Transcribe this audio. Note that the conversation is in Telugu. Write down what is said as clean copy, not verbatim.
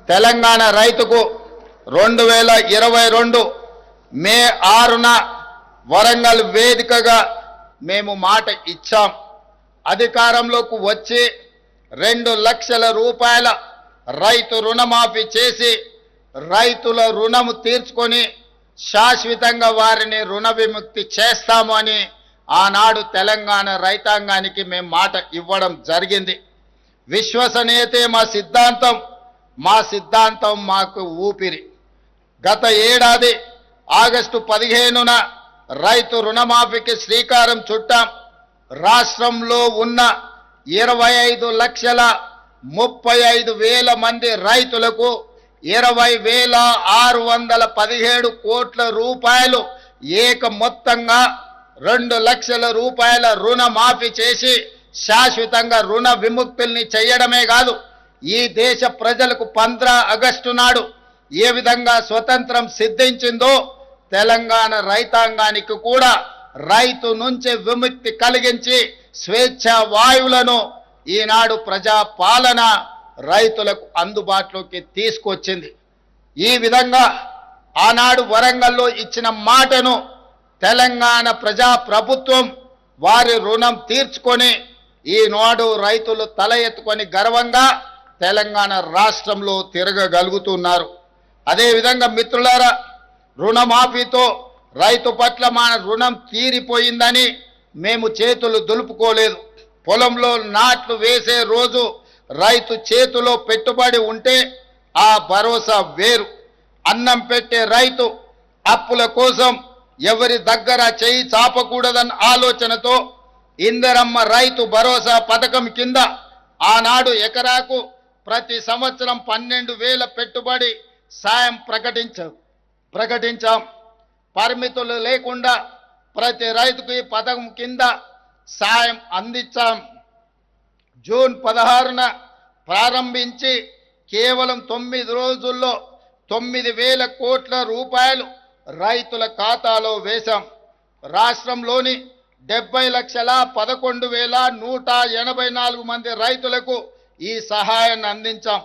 తెలంగాణ రైతుకు 2022 మే 6న వరంగల్ వేదికగా మేము మాట ఇచ్చాం. అధికారంలోకి వచ్చి 2 లక్షల రూపాయల రైతు రుణమాఫీ చేసి రైతుల రుణము తీర్చుకొని శాశ్వతంగా వారిని రుణ విముక్తి చేస్తాము అని ఆనాడు తెలంగాణ రైతాంగానికి మేము మాట ఇవ్వడం జరిగింది. విశ్వసనీయతే మా సిద్ధాంతం మాకు ఊపిరి. గత ఏడాది ఆగస్టు 15న రైతు రుణమాఫీకి శ్రీకారం చుట్టాం. రాష్ట్రంలో ఉన్న 25,35,000 మంది రైతులకు 20,617 కోట్ల రూపాయలు ఏక మొత్తంగా 2 లక్షల రూపాయల రుణమాఫీ చేసి శాశ్వతంగా రుణ విముక్తుల్ని చేయడమే కాదు, ఈ దేశ ప్రజలకు 15 ఆగస్టు నాడు ఏ విధంగా స్వతంత్రం సిద్ధించిందో తెలంగాణ రైతాంగానికి కూడా రైతు నుంచి విముక్తి కలిగించి స్వేచ్ఛ వాయువులను ఈనాడు ప్రజా పాలన రైతులకు అందుబాటులోకి తీసుకొచ్చింది. ఈ విధంగా ఆనాడు వరంగల్లో ఇచ్చిన మాటను తెలంగాణ ప్రజా ప్రభుత్వం వారి రుణం తీర్చుకొని ఈనాడు రైతులు తల ఎత్తుకొని గర్వంగా తెలంగాణ రాష్ట్రంలో తిరగగలుగుతున్నారు. అదేవిధంగా మిత్రులారా, రుణమాఫీతో రైతు పట్ల మన రుణం తీరిపోయిందని మేము చేతులు దులుపుకోలేదు. పొలంలో నాట్లు వేసే రోజు రైతు చేతిలో పెట్టుబడి ఉంటే ఆ భరోసా వేరు. అన్నం పెట్టే రైతు అప్పుల కోసం ఎవరి దగ్గర చేయి చాపకూడదన్న ఆలోచనతో ఇందిరమ్మ రైతు భరోసా పథకం కింద ఆనాడు ఎకరాకు ప్రతి సంవత్సరం 12,000 పెట్టుబడి సాయం ప్రకటించాం. పరిమితులు లేకుండా ప్రతి రైతుకు ఈ పథకం కింద సాయం అందించాం. జూన్ 16న ప్రారంభించి కేవలం 9 రోజుల్లో 9,000 కోట్ల రూపాయలు రైతుల ఖాతాలో వేశాం. రాష్ట్రంలోని 70,11,184 మంది రైతులకు ఈ సహాయాన్ని అందించాం.